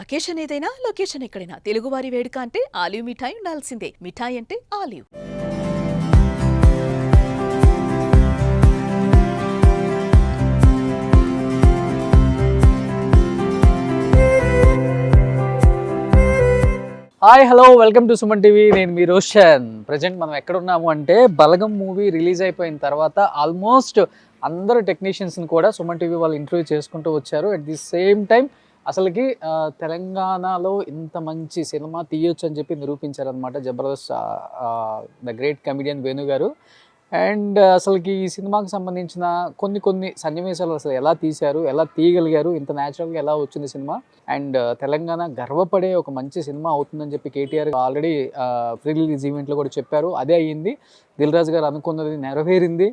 Occasion ఏదైనా location ఎక్కడైనా తెలుగువారి వేడుక అంటే ఆలివ్ మిఠాయి ఉండాల్సిందే. మిఠాయి అంటే olive. Hi hello welcome to Suman TV. నేను మీ రోషన్. ప్రజెంట్ మనం ఎక్కడున్నాము అంటే బలగం మూవీ రిలీజ్ అయిపోయిన తర్వాత ఆల్మోస్ట్ అందరు టెక్నీషియన్స్ని కూడా సుమన్ టీవీ వాళ్ళు ఇంటర్వ్యూ చేసుకుంటూ వచ్చారు. అట్ ది సేమ్ టైం అసలుకి తెలంగాణలో ఇంత మంచి సినిమా తీయొచ్చు అని చెప్పి నిరూపించారనమాట Jabardasth the great comedian Venu గారు. అండ్ అసలుకి ఈ సినిమాకి సంబంధించిన కొన్ని సన్నివేశాలు అసలు ఎలా తీశారు, ఎలా తీయగలిగారు, ఇంత న్యాచురల్గా ఎలా వచ్చింది సినిమా, అండ్ తెలంగాణ గర్వపడే ఒక మంచి సినిమా అవుతుందని చెప్పి కేటీఆర్ ఆల్రెడీ ప్రీ రిలీజ్ ఈవెంట్లో కూడా చెప్పారు. అదే అయ్యింది. దిల్ రాజు గారు అనుకున్నది నెరవేరింది.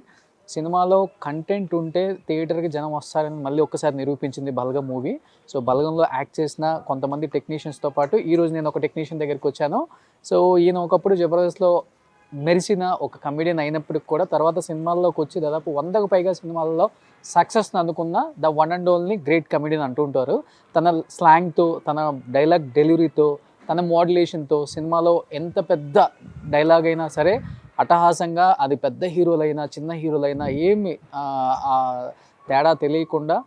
సినిమాలో కంటెంట్ ఉంటే థియేటర్కి జనం వస్తారని మళ్ళీ ఒక్కసారి నిరూపించింది బలగం మూవీ. సో బలగంలో యాక్ట్ చేసిన కొంతమంది టెక్నీషియన్స్తో పాటు ఈరోజు నేను ఒక టెక్నీషియన్ దగ్గరికి వచ్చాను. సో ఈయన ఒకప్పుడు జబర్దస్త్లో మెరిసిన ఒక కమెడియన్ అయినప్పటికి కూడా తర్వాత సినిమాల్లోకి వచ్చి దాదాపు 100కు పైగా సినిమాల్లో సక్సెస్ని అందుకున్న the one and only great comedian అంటుంటారు. తన స్లాంగ్తో, తన డైలాగ్ డెలివరీతో, తన మోడ్యులేషన్తో సినిమాలో ఎంత పెద్ద డైలాగ్ అయినా సరే అట్టహాసంగా అది పెద్ద హీరోలైనా చిన్న హీరోలైనా ఏమి తేడా తెలియకుండా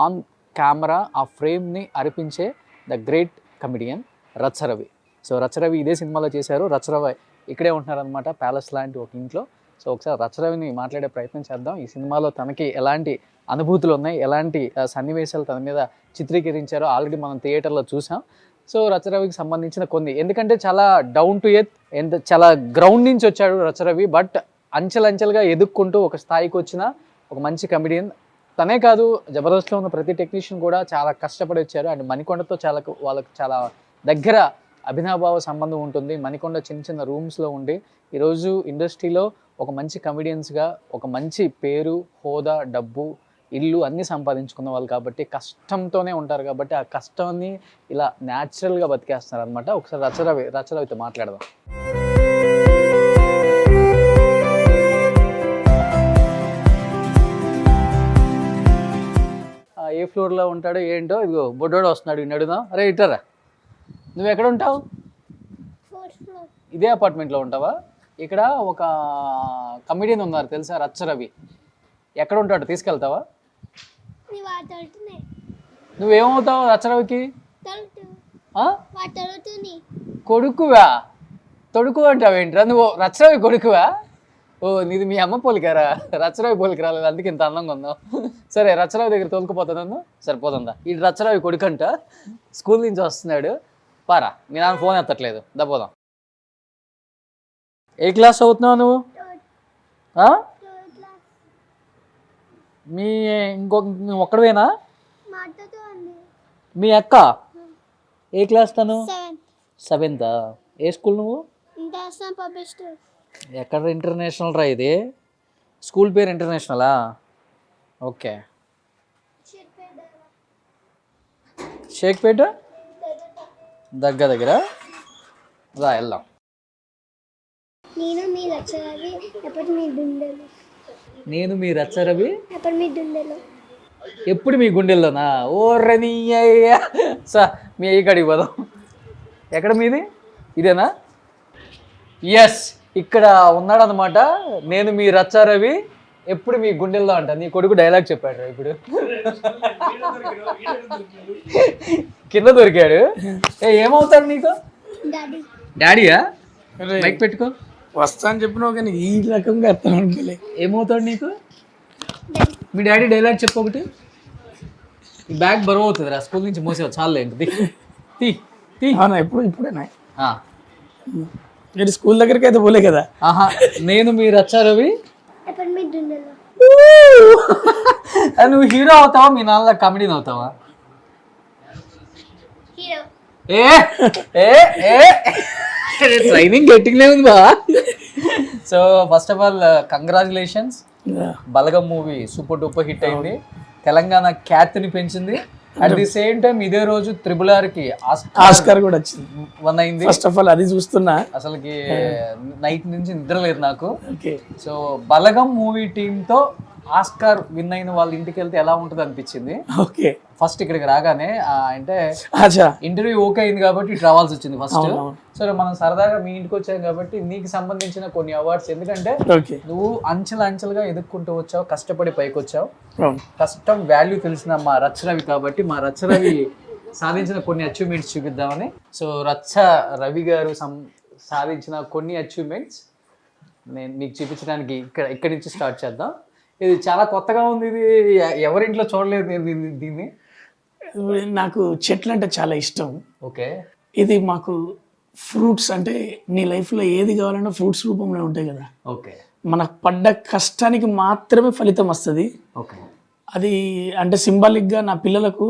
ఆన్ కెమెరా ఆ ఫ్రేమ్ని అర్పించే the great comedian Racha Ravi. So Racha Ravi ఇదే సినిమాలో చేశారు. రచ్చరవి ఇక్కడే ఉంటున్నారనమాట, ప్యాలెస్ లాంటి ఒక ఇంట్లో. సో ఒకసారి రచ్చరవిని మాట్లాడే ప్రయత్నం చేద్దాం. ఈ సినిమాలో తనకి ఎలాంటి అనుభూతులు ఉన్నాయి, ఎలాంటి సన్నివేశాలు తన మీద చిత్రీకరించారో ఆల్రెడీ మనం థియేటర్లో చూసాం. సో రచ్చరవికి సంబంధించిన కొన్ని, ఎందుకంటే చాలా డౌన్ టు ఎర్త్, చాలా గ్రౌండ్ నుంచి వచ్చాడు రచ్చరవి. బట్ అంచెలంచెలుగా ఎదుక్కుంటూ ఒక స్థాయికి వచ్చిన ఒక మంచి కమెడియన్. తనే కాదు, జబర్దస్త్లో ఉన్న ప్రతి టెక్నీషియన్ కూడా చాలా కష్టపడి వచ్చారు. అండ్ మణికొండతో వాళ్ళకి చాలా దగ్గర అభినాభావ సంబంధం ఉంటుంది. మణికొండ చిన్న చిన్న రూమ్స్లో ఉండి ఈరోజు ఇండస్ట్రీలో ఒక మంచి కమెడియన్స్గా ఒక మంచి పేరు, హోదా, డబ్బు, ఇల్లు అన్నీ సంపాదించుకున్న వాళ్ళు కాబట్టి కష్టంతోనే ఉంటారు. కాబట్టి ఆ కష్టాన్ని ఇలా న్యాచురల్గా బతికేస్తున్నారు అనమాట. ఒకసారి రచ్చరవితో మాట్లాడదాం. ఏ ఫ్లోర్లో ఉంటాడో ఏంటో, ఇదిగో బొడ్డోడు వస్తున్నాడు, విన్నాడుదా. అరే ఇట్టరా, నువ్వు ఎక్కడ ఉంటావు? ఇదే అపార్ట్మెంట్లో ఉంటావా? ఇక్కడ ఒక కమెడియన్ ఉన్నారు తెలుసా, రచ్చరవి. ఎక్కడ ఉంటాడు, తీసుకెళ్తావా? నువ్వేమవుతావు రచ్చరవికి? కొడుకువా? తొడుకు అంటావేంట్రా నువ్వు? రచ్చరవి కొడుకువా? ఓ నీది మీ అమ్మ పోలికారా? రచ్చరవి పోలికి రాలేదు, అందుకే ఇంత అందంగా ఉందాం. సరే రచ్చరవి దగ్గర తోలుకుపోతాను. సరిపోతుందా? ఈ రచ్చరవి కొడుకంట, స్కూల్ నుంచి వస్తున్నాడు. పారా, మీ నాన్న ఫోన్ ఎత్తట్లేదు, దపోదాం. ఏ క్లాస్ చదువుతున్నావు నువ్వు? మీ నువ్వు ఒక్కడవేనా? మీ అక్క ఏ క్లాస్? తను 7th. ఏ స్కూల్ నువ్వు? ఎక్కడ ఇంటర్నేషనల్ రా ఇది? స్కూల్ పేరు ఇంటర్నేషనలా? ఓకే. షేక్పేట దగ్గర రా వెళ్దాం. నేను మీ రచ్చరవి ఎప్పుడు మీ గుండెల్లోనా? ఓర్రని అయ్యా. మీ అయ్యి కాడికి పోదాం. ఎక్కడ మీది? ఇదేనా? ఎస్, ఇక్కడ ఉన్నాడనమాట. నేను మీ రచ్చరవి ఎప్పుడు మీ గుండెల్లో అంట. నీ కొడుకు డైలాగ్ చెప్పాడు ఇప్పుడు. కింద దొరికాడు. ఏమవుతాడు నీకు? డాడీయా? మైక్ పెట్టుకో. వస్తా అని చెప్పినావు కానీ ఈ రకంగా అర్థం అనుకోలే. ఏమవుతాడు నీకు? మీ డాడీ డైలాగ్ చెప్పు ఒకటి. ఈ బ్యాగ్ బరువు అవుతుంది రా, స్కూల్ నుంచి మోసేవా? చాలే అవునా? ఇప్పుడేనా? మీరు స్కూల్ దగ్గరికి అయితే పోలే కదా. ఆహా, నేను మీ రచ్చరవి. నువ్వు హీరో అవుతావా, మీ నాన్న కమెడీని అవుతావా? ట్రైనింగ్ గట్టిగానే ఉంది బా. So first of all congratulations. Balagam movie super duper hit అయింది, తెలంగాణ ఖ్యాతిని పెంచింది. అట్ ది సేమ్ టైం ఇదే రోజు RRRకి ఆస్కార్ కూడా వచ్చింది, 1 అయింది. ఫస్ట్ ఆఫ్ ఆల్ అది చూస్తున్నా, అసలుకి నైట్ నుంచి నిద్ర లేదు నాకు. సో బలగం మూవీ టీంతో ఆస్కార్ విన్ అయిన వాళ్ళ ఇంటికి వెళ్తే ఎలా ఉంటుంది అనిపించింది ఓకే. ఫస్ట్ ఇక్కడికి రాగానే అంటే అచ్చా. ఇంటర్వ్యూ ఓకే అయింది కాబట్టి ఇటు రావాల్సి వచ్చింది ఫస్ట్. అవునవును. సరే మనం సరదాగా మీ ఇంటికి వచ్చాం కాబట్టి నీకు సంబంధించిన కొన్ని అవార్డ్స్, ఎందుకంటే ఓకే. నువ్వు అంచెలుగా ఎదుర్కొంటూ వచ్చావు, కష్టపడి పైకి వచ్చావు, అవును. కష్టం వాల్యూ తెలిసిన మా రవి కాబట్టి మా రవి సాధించిన కొన్ని అచీవ్మెంట్స్ చూపిద్దామని. సో రవి గారు సాధించిన కొన్ని అచీవ్మెంట్స్ నేను మీకు చూపించడానికి ఇక్కడి నుంచి స్టార్ట్ చేద్దాం. ఇది చాలా కొత్తగా ఉంది, ఇది ఎవరింట్లో చూడలేదు నేను దీన్ని. నాకు చెట్లు అంటే చాలా ఇష్టం. ఓకే. ఇది మాకు ఫ్రూట్స్ అంటే నీ లైఫ్లో ఏది కావాలన్నా ఫ్రూట్స్ రూపంలో ఉంటాయి కదా. ఓకే. మనకు పడ్డ కష్టానికి మాత్రమే ఫలితం వస్తుంది. ఓకే. అది అంటే సింబాలిక్గా నా పిల్లలకు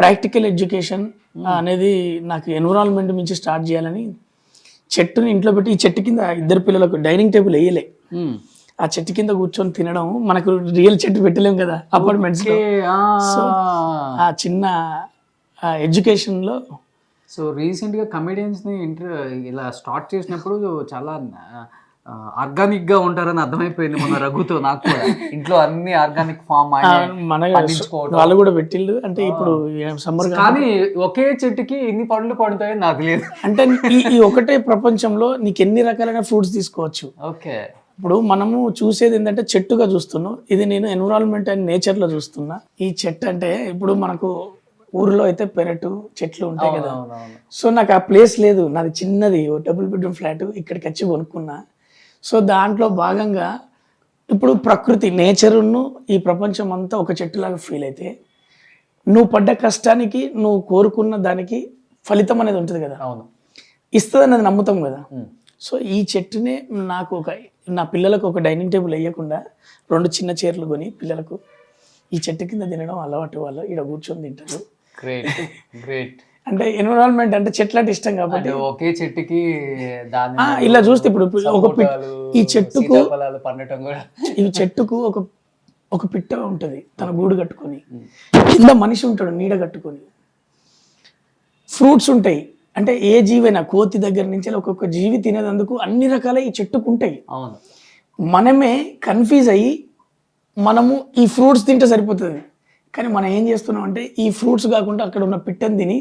ప్రాక్టికల్ ఎడ్యుకేషన్ అనేది నాకు ఎన్విరాన్మెంట్ నుంచి స్టార్ట్ చేయాలని చెట్టుని ఇంట్లో పెట్టి, ఈ చెట్టు కింద ఇద్దరు పిల్లలకు డైనింగ్ టేబుల్ వేయలే, ఆ చెట్టు కింద కూర్చొని తినడం. మనకు రియల్ చెట్టు పెట్టలేము కదా అపార్ట్మెంట్స్ లో. సో ఆ చిన్న ఎడ్యుకేషన్లో. సో రీసెంట్గా కమెడియన్స్ని ఇలా స్టార్ట్ చేసినప్పుడు చాలా ఆర్గానిక్గా ఉంటారని అర్థమైపోయింది మన రఘుతో. నాకు కూడా ఇంట్లో అన్ని ఆర్గానిక్ ఫామ్ వాళ్ళు కూడా పెట్టిళ్ళు. అంటే ఇప్పుడు సమ్మర్ కానీ ఒకే చెట్టుకి ఇన్ని పండ్లు పడుతాయని నాకు తెలియదు. అంటే ఈ ఒకటే ప్రపంచంలో నీకు ఎన్ని రకాలైన ఫ్రూట్స్ తీసుకోవచ్చు. ఓకే. ఇప్పుడు మనము చూసేది ఏంటంటే చెట్టుగా చూస్తున్నాం, ఇది నేను ఎన్విరాన్మెంట్ అండ్ నేచర్లో చూస్తున్నా. ఈ చెట్టు అంటే ఇప్పుడు మనకు ఊర్లో అయితే పెరటు చెట్లు ఉంటాయి కదా. సో నాకు ఆ ప్లేస్ లేదు, నాది చిన్నది డబుల్ బెడ్రూమ్ ఫ్లాట్, ఇక్కడికి వచ్చి కొనుక్కున్నా. సో దాంట్లో భాగంగా ఇప్పుడు ప్రకృతి నేచరును ఈ ప్రపంచం అంతా ఒక చెట్టులాగా ఫీల్ అయితే నువ్వు పడ్డ కష్టానికి నువ్వు కోరుకున్న దానికి ఫలితం అనేది ఉంటుంది కదా, ఇస్తుంది అనేది నమ్ముతాం కదా. సో ఈ చెట్టునే నాకు నా పిల్లలకు ఒక డైనింగ్ టేబుల్ వేయకుండా 2 చిన్న చైర్లు కొని పిల్లలకు ఈ చెట్టు కింద తినడం అలవాటు, వాళ్ళు ఇక్కడ కూర్చొని తింటారు. Great great. అంటే ఎన్విరాన్మెంట్ అంటే చెట్లు అంటే ఇష్టం కాబట్టి ఒకే చెట్టుకి ఇలా చూస్తే ఇప్పుడు ఈ చెట్టుకు ఈ చెట్టుకు ఒక పిట్ట ఉంటది తన గూడు కట్టుకొని, కింద మనిషి ఉంటాడు నీడ కట్టుకొని, ఫ్రూట్స్ ఉంటాయి. అంటే ఏ జీవైనా కోతి దగ్గర నుంచి ఒక్కొక్క జీవి తినేందుకు అన్ని రకాల ఈ చెట్టుకు ఉంటాయి. మనమే కన్ఫ్యూజ్ అయ్యి మనము ఈ ఫ్రూట్స్ తింటే సరిపోతుంది, కానీ మనం ఏం చేస్తున్నాం అంటే ఈ ఫ్రూట్స్ కాకుండా అక్కడ ఉన్న పిట్టని తిని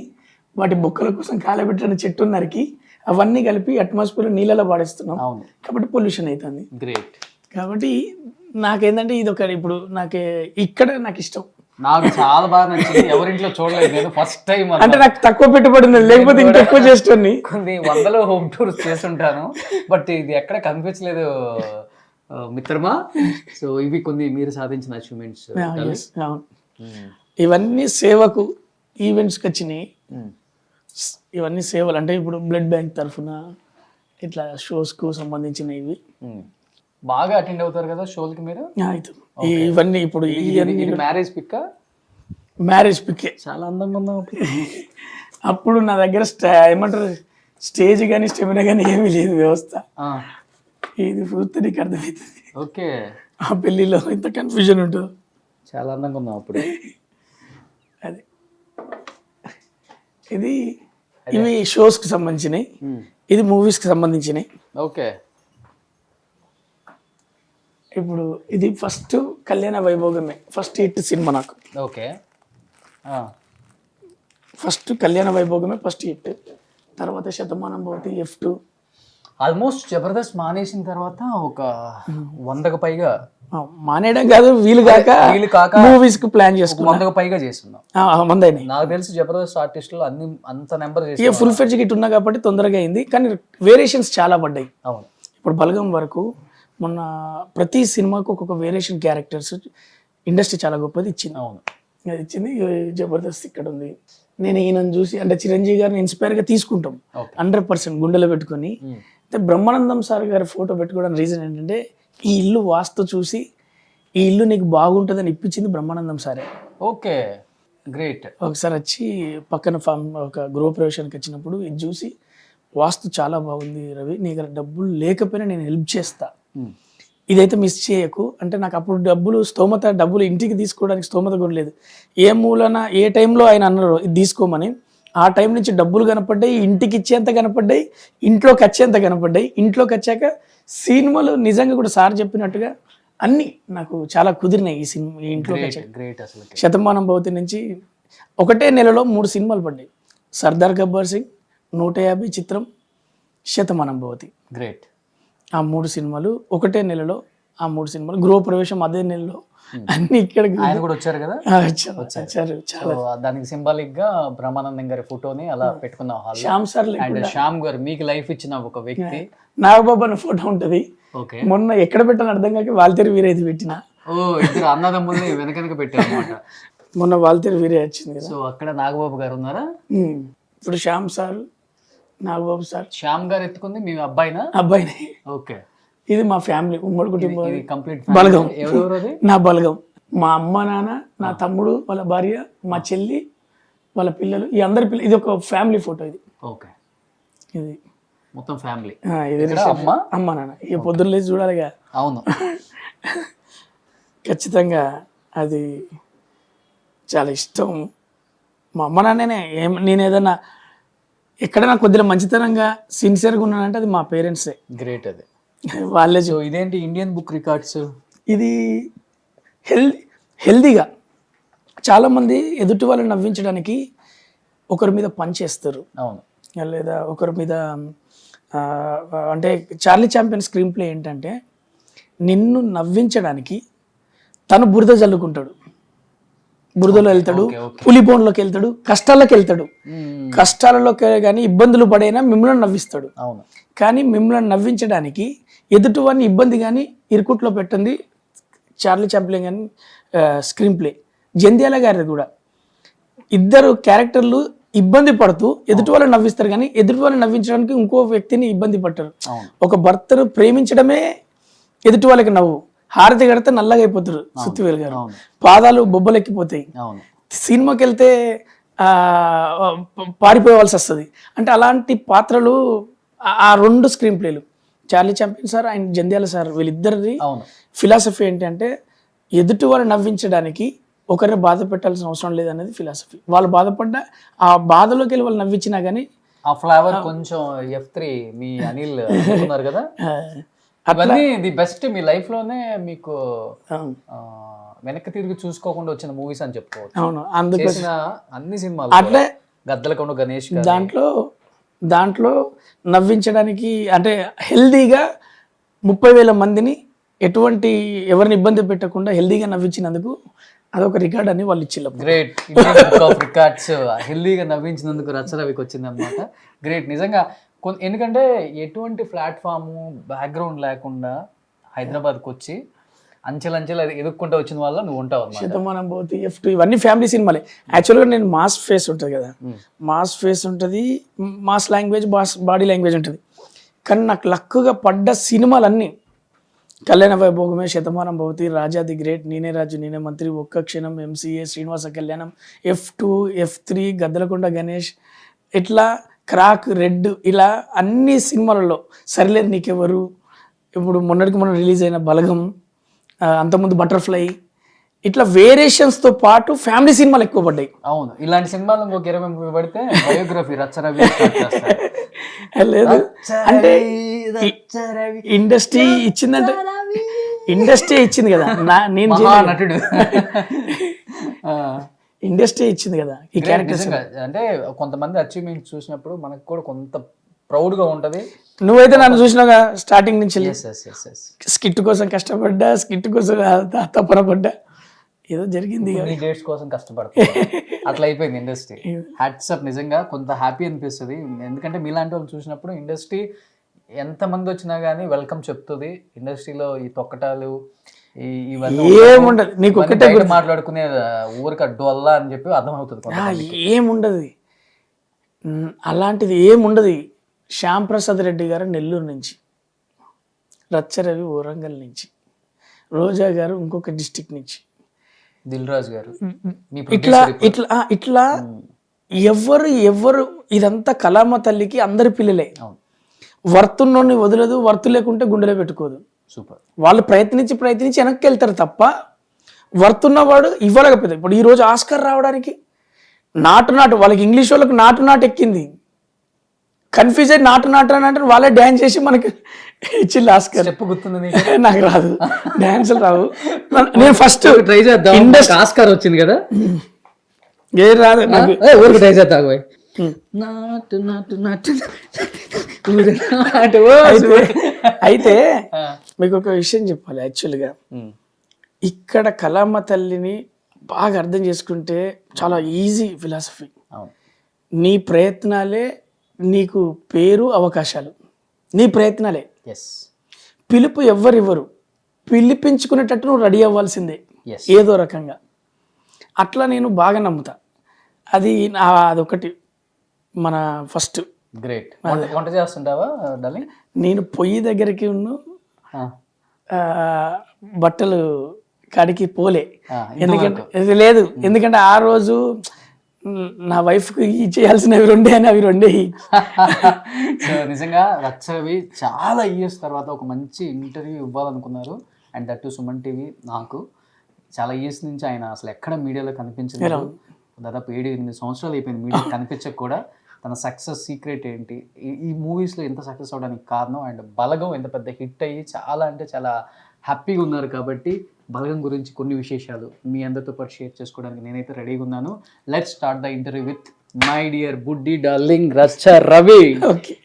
వాటి బొక్కల కోసం కాలబెట్టిన చెట్టు నరికి అవన్నీ కలిపి అట్మాస్ఫియర్ నీళ్ళలో పాడేస్తున్నాం. కాబట్టి పొల్యూషన్ అవుతుంది. గ్రేట్. కాబట్టి నాకేంటంటే ఇది ఒక ఇప్పుడు ఇక్కడ నాకు ఇష్టం, నాకు చాలా బాగా నచ్చింది. ఎవరింట్లో చూడలేదు నేను, ఫస్ట్ టైం. అంటే నాకు తక్కువ పెట్టుబడి ఉంది, లేకపోతే ఇంకా ఎక్కువ చేస్తాను. కొన్ని వందల హోమ్ టూర్స్ చేస్తుంటాను, బట్ ఇది ఎక్కడ కనిపించలేదు మిత్రమా. సో ఇవి కొన్ని మీరు సాధించిన అచీవ్మెంట్స్. ఇవన్నీ సేవకు ఈవెంట్స్కి వచ్చినాయి. ఇవన్నీ సేవలు అంటే ఇప్పుడు బ్లడ్ బ్యాంక్ తరఫున ఇట్లా షోస్కు సంబంధించినవి. బాగా అటెండ్ అవుతారు కదా షోలకి మీరు? ఇవన్నీ ఇప్పుడు మ్యారేజ్ పిక్ చాలా అందంగా ఉన్నాం. అప్పుడు నా దగ్గర ఏమంటారు స్టేజ్ కానీ స్టెమినా కానీ ఏమీ లేదు వ్యవస్థ. ఇది చూస్తే నీకు అర్థమవుతుంది. ఓకే. ఆ పెళ్లిలో ఇంత కన్ఫ్యూజన్ ఉంటుందో. చాలా అందంగా ఉన్నాం అప్పుడు. అది ఇవి షోస్కి సంబంధించినవి, ఇది మూవీస్కి సంబంధించినవి. ఓకే. ఇప్పుడు ఇది ఫస్ట్ కళ్యాణ వైభోగమే ఫస్ట్ హిట్ సినిమా నాకు. ఓకే. ఫస్ట్ కళ్యాణ వైభోగమే ఫస్ట్ హిట్, తర్వాత శతమానం భవతి, F2. ఆల్మోస్ట్ జబర్దస్త్ మానేసిన తర్వాత ఒక 100కు పైగా మానేయడం కాదు, వీలు కాక మూవీస్ కు ప్లాన్ చేసుకున్నాం. 100కు పైగా చేస్తున్నాం. నాకు తెలిసి జబర్దస్త్ ఆర్టిస్టులు అంత నెంబర్ చేసి ఫుల్ ఫ్లెడ్జ్ గిట్ ఉన్నా కాబట్టి తొందరగా అయింది, కానీ వేరియేషన్స్ చాలా పడ్డాయి. అవును. ఇప్పుడు బలగం వరకు మొన్న ప్రతి సినిమాకు ఒక్కొక్క వేరియేషన్ క్యారెక్టర్స్ ఇండస్ట్రీ చాలా గొప్పది ఇచ్చింది. అవును, అది ఇచ్చింది. జబర్దస్త్ ఇక్కడ ఉంది. నేను ఈయనను చూసి అంటే చిరంజీవి గారిని ఇన్స్పైర్గా తీసుకుంటాం 100% గుండెలో పెట్టుకొని. అయితే బ్రహ్మానందం సార్ గారి ఫోటో పెట్టుకోవడానికి రీజన్ ఏంటంటే ఈ ఇల్లు వాస్తు చూసి ఈ ఇల్లు నీకు బాగుంటుందని ఇప్పించింది బ్రహ్మానందం సారే. Okay, great. ఒకసారి వచ్చి పక్కన ఒక గృహప్రవేశానికి వచ్చినప్పుడు ఇది చూసి వాస్తు చాలా బాగుంది రవి, నీ దగ్గర డబ్బులు లేకపోయినా నేను హెల్ప్ చేస్తా, ఇదైతే మిస్ చేయకు అంటే. నాకు అప్పుడు డబ్బులు ఇంటికి తీసుకోవడానికి స్తోమత కూడా లేదు. ఏ మూలన ఏ టైంలో ఆయన అన్నారు ఇది తీసుకోమని, ఆ టైం నుంచి డబ్బులు కనపడ్డాయి, ఇంటికి ఇచ్చేంత కనపడ్డాయి, ఇంట్లోకి వచ్చేంత కనపడ్డాయి. ఇంట్లోకి వచ్చాక సినిమాలు నిజంగా కూడా సార్ చెప్పినట్టుగా అన్నీ నాకు చాలా కుదిరినాయి ఈ సినిమా ఈ ఇంట్లో గ్రేట్ అసలు. శతమానం భవతి నుంచి ఒకటే నెలలో 3 సినిమాలు పడ్డాయి. సర్దార్ గబ్బర్ సింగ్, 150 చిత్రం, శతమానం భవతి. గ్రేట్. ఆ 3 సినిమాలు ఒకటే నెలలో, ఆ 3 సినిమాలు గృహప్రవేశం అదే నెలలో, అన్ని ఇక్కడ ఆయన కూడా వచ్చారు కదా. వచ్చారు. చాలా దానికి సింబాలిక్ గా బ్రహ్మానందం గారి ఫోటోని అలా పెట్టుకున్నాం hall. Shyam sir and Shyam గారు మీకు లైఫ్ ఇచ్చిన ఒక వ్యక్తి. నాగబాబు అన్న ఫోటో ఉంటది. ఓకే. మొన్న ఎక్కడ పెట్టాలని అర్థం కాక వాల్తేరు వీరేది పెట్టిన. ఓ, ఇద్దరు అన్నదమ్ముల్ని వెనక పెట్టారు అనమాట. మొన్న వాల్తేరు వీరే వచ్చింది కదా. సో అక్కడ నాగబాబు గారు ఉన్నారా? ఇప్పుడు శ్యామ్ సార్, నాగబాబు సార్. శ్యామ్ గారు ఎత్తుకుంది మీ అబ్బాయినా? అబ్బాయిని. ఓకే. ఇది మా ఫ్యామిలీ, ఉమ్మడి కుటుంబం. కంప్లీట్ బలగం. ఎవరెవరు అది? నా బలగం. మా అమ్మ, నాన్న, నా తమ్ముడు, వాళ్ళ భార్య, మా చెల్లి, వాళ్ళ పిల్లలు, ఈ అందరి పిల్లలు. ఇది ఒక ఫ్యామిలీ ఫోటో. ఇది ఓకే. ఇది మొత్తం ఫ్యామిలీ. ఇది అమ్మ నాన్న. ఇక పొద్దున్న లేచి చూడాలిగా. అవును. ఖచ్చితంగా అది చాలా ఇష్టం. మా అమ్మ నాన్ననే. నేను ఏదన్నా ఎక్కడైనా కొద్దిగా మంచితనంగా సిన్సియర్గా ఉన్నానంటే అది మా పేరెంట్సే. గ్రేట్. అది వాళ్ళే. సో ఇదేంటి ఇండియన్ బుక్ రికార్డ్స్? ఇది హెల్దీగా చాలామంది ఎదుటి వాళ్ళని నవ్వించడానికి ఒకరి మీద పనిచేస్తారు. అవును. లేదా ఒకరి మీద అంటే చార్లీ చాంపియన్ స్క్రీన్ ప్లే ఏంటంటే నిన్ను నవ్వించడానికి తను బురద జల్లుకుంటాడు, బురదలో వెళ్తాడు, పులిపోన్లోకి వెళ్తాడు, కష్టాల్లోకి వెళ్తాడు. కష్టాలలోకి కానీ ఇబ్బందులు పడైనా మిమ్మల్ని నవ్విస్తాడు. అవును. కానీ మిమ్మల్ని నవ్వించడానికి ఎదుటివాడిని ఇబ్బంది కానీ ఇరుకుట్లో పెట్టింది చార్లీ చాప్లిన్ కానీ స్క్రీన్ ప్లే. జంధ్యాల గారిది కూడా. ఇద్దరు క్యారెక్టర్లు ఇబ్బంది పడుతూ ఎదుటి వాళ్ళని నవ్విస్తారు కానీ ఎదుటి వాళ్ళని నవ్వించడానికి ఇంకో వ్యక్తిని ఇబ్బంది పడతారు. ఒక భర్తను ప్రేమించడమే ఎదుటి వాళ్ళకి నవ్వు. హారతి కడితే నల్లగా అయిపోతారు సుత్తివేలు గారు, పాదాలు బొబ్బలెక్కిపోతాయి. సినిమాకి వెళ్తే పారిపోవాల్సి వస్తుంది. అంటే అలాంటి పాత్రలు ఆ 2 స్క్రీన్ ప్లేలు Charlie Chaplin sir and Jandhyala sir వీళ్ళిద్దరిది ఫిలాసఫీ ఏంటంటే ఎదుటి వాళ్ళని నవ్వించడానికి ఒకరిని బాధ పెట్టాల్సిన అవసరం లేదనేది ఫిలాసఫీ. వాళ్ళు బాధపడ్డా ఆ బాధలోకి వెళ్ళి వాళ్ళు నవ్వించినా కానీ ఆ ఫ్లేవర్ కొంచెం F3 మీ అనిల్ అనుకున్నారు కదా. అవన్నీ ది బెస్ట్ మీ లైఫ్ లోనే మీకు వెనక్కి తిరిగి చూసుకోకుండా వచ్చిన మూవీస్ అని చెప్పుకోవచ్చు. అవును. అందుకోసం అన్ని సినిమాలు అట్లే గద్దలకొండ గణేష్ దాంట్లో నవ్వించడానికి అంటే హెల్దీగా 30,000 మందిని ఎటువంటి ఎవరిని ఇబ్బంది పెట్టకుండా హెల్దీగా నవ్వించినందుకు అదొక రికార్డ్ అని వాళ్ళు ఇచ్చిల్లు. గ్రేట్. బుక్ ఆఫ్ రికార్డ్స్ హెల్దీగా నవ్వించినందుకు రచరవికి వచ్చింది అనమాట. గ్రేట్. నిజంగా ఎందుకంటే ఎటువంటి ప్లాట్ఫాము బ్యాక్గ్రౌండ్ లేకుండా హైదరాబాద్కి వచ్చి అంచెలంచెలు ఎదుక్కుంటూ వచ్చిన వల్ల నువ్వు ఉంటావు అన్నమాట. శతమానం భవతి, F2 ఇవన్నీ ఫ్యామిలీ సినిమాలే. యాక్చువల్గా నేను మాస్ ఫేస్ ఉంటుంది కదా, మాస్ ఫేస్ ఉంటుంది, మాస్ లాంగ్వేజ్, బాడీ లాంగ్వేజ్ ఉంటుంది. కానీ నాకు లక్కుగా పడ్డ సినిమాలన్నీ కళ్యాణ వైభోగమే, శతమానం భవతి, రాజా ది గ్రేట్, నేనే రాజు నేనే మంత్రి, ఒక్క క్షణం, MCA, Srinivasa Kalyanam, F2, F3, Gaddalakonda Ganesh, ఇట్లా క్రాక్, రెడ్, ఇలా అన్ని సినిమాలలో సరిలేదు నీకెవరు, ఇప్పుడు మొన్నటికి మొన్న రిలీజ్ అయిన బలగం, అంతకుముందు బటర్ఫ్లై, ఇట్లా వేరియేషన్స్తో పాటు ఫ్యామిలీ సినిమాలు ఎక్కువ పడ్డాయి. అవును. ఇలాంటి సినిమాలు ఇంకొక 20 పడితే బయోగ్రఫీ రచ్చరవి లేదు. అంటే ఇండస్ట్రీ ఇచ్చిందంటే ఇండస్ట్రీ ఇచ్చింది కదా, నేను నటుడు ఇండస్ట్రీ ఇచ్చింది కదా ఈ క్యారెక్టర్స్. అంటే కొంతమంది అచీవ్మెంట్ చూసినప్పుడు మనకు కూడా కొంత ప్రౌడ్ గా ఉంటది. నువ్వైతే నన్ను చూసినావుగా స్టార్టింగ్ నుంచి, స్కిట్ కోసం కష్టపడ్డా, స్కిట్ కోసం తపన పడ్డా, ఏదో జరిగింది. డేట్స్ కోసం కష్టపడతా, అట్లా అయిపోయింది ఇండస్ట్రీ. Hats up. నిజంగా కొంత హ్యాపీ అనిపిస్తుంది. ఎందుకంటే మీలాంటి వాళ్ళు చూసినప్పుడు ఇండస్ట్రీ ఎంతమంది వచ్చినా కానీ వెల్కమ్ చెప్తుంది. ఇండస్ట్రీలో ఈ తొక్కటాలు ఇవన్నీ ఏముండదు. నీకు ఒకటే మాట్లాడుకునే ఊరికి అడ్డు వల్ల అని చెప్పి అర్థమవుతుంది. ఏముండదు, అలాంటిది ఏముండదు. శ్యామ్ ప్రసాద్ రెడ్డి గారు నెల్లూరు నుంచి, రచ్చరవి వరంగల్ నుంచి, రోజా గారు ఇంకొక డిస్టిక్ నుంచి, దిల్ రాజు గారు, ఇట్లా ఇట్లా ఇట్లా ఎవరు ఇదంతా కళామ తల్లికి అందరి పిల్లలే. వర్తున్నోని వదలదు, వర్తు లేకుంటే గుండెలో పెట్టుకోదు. సూపర్. వాళ్ళు ప్రయత్నించి వెనక్కి వెళ్తారు తప్ప వర్తున్నవాడు ఇవ్వలేకపోతే. ఇప్పుడు ఈరోజు ఆస్కర్ రావడానికి నాటు వాళ్ళకి ఇంగ్లీష్ వాళ్ళకి నాటు ఎక్కింది. కన్ఫ్యూజ్ అయ్యి నాటు అని అంటారు, వాళ్ళే డ్యాన్స్ చేసి మనకి ఇచ్చి ఆస్కర్. చెప్పు గుర్తుంది నీకు? నాకు రాదు, డ్యాన్సులు రావు. నేను ఫస్ట్ ట్రై చేద్దాం. ఆస్కార్ వచ్చింది కదా, ఏ రాదు నాకు. ఊరికి ట్రై చేద్దాం. నాటు నాటు నాటు అయితే మీకు ఒక విషయం చెప్పాలి. యాక్చువల్గా ఇక్కడ కళామ తల్లిని బాగా అర్థం చేసుకుంటే చాలా ఈజీ ఫిలాసఫీ. నీ ప్రయత్నాలే నీకు పేరు, అవకాశాలు. నీ ప్రయత్నాలే. పిలుపు ఎవ్వరివ్వరు, పిలిపించుకునేటట్టు నువ్వు రెడీ అవ్వాల్సిందే ఏదో రకంగా. అట్లా నేను బాగా నమ్ముతా. అదొకటి మన ఫస్ట్. గ్రేట్. వంట చేస్తుంటావా డార్లింగ్? నేను పొయ్యి దగ్గరికి బట్టలు కాడికి పోలే. ఎందుకంటే లేదు, ఎందుకంటే ఆ రోజు నా వైఫ్కి చేయాల్సినవి రెండే అని అవి రెండే. సో నిజంగా రచ్చరవి చాలా ఇయర్స్ తర్వాత ఒక మంచి ఇంటర్వ్యూ ఇవ్వాలనుకున్నారు. And that to Suman TV. నాకు చాలా ఇయర్స్ నుంచి ఆయన అసలు ఎక్కడ మీడియాలో కనిపించలేదు. దాదాపు 7-8 సంవత్సరాలు అయిపోయింది మీడియా కనిపించక కూడా. తన సక్సెస్ సీక్రెట్ ఏంటి, ఈ మూవీస్లో ఎంత సక్సెస్ అవడానికి కారణం, అండ్ బలగం ఎంత పెద్ద హిట్ అయ్యి చాలా అంటే చాలా హ్యాపీగా ఉన్నారు. కాబట్టి బలగం గురించి కొన్ని విశేషాలు మీ అందరితో పాటు షేర్ చేసుకోవడానికి నేనైతే రెడీగా ఉన్నాను. Let's start the interview with my dear బుడ్డి డార్లింగ్ రచ్చ రవి. ఓకే.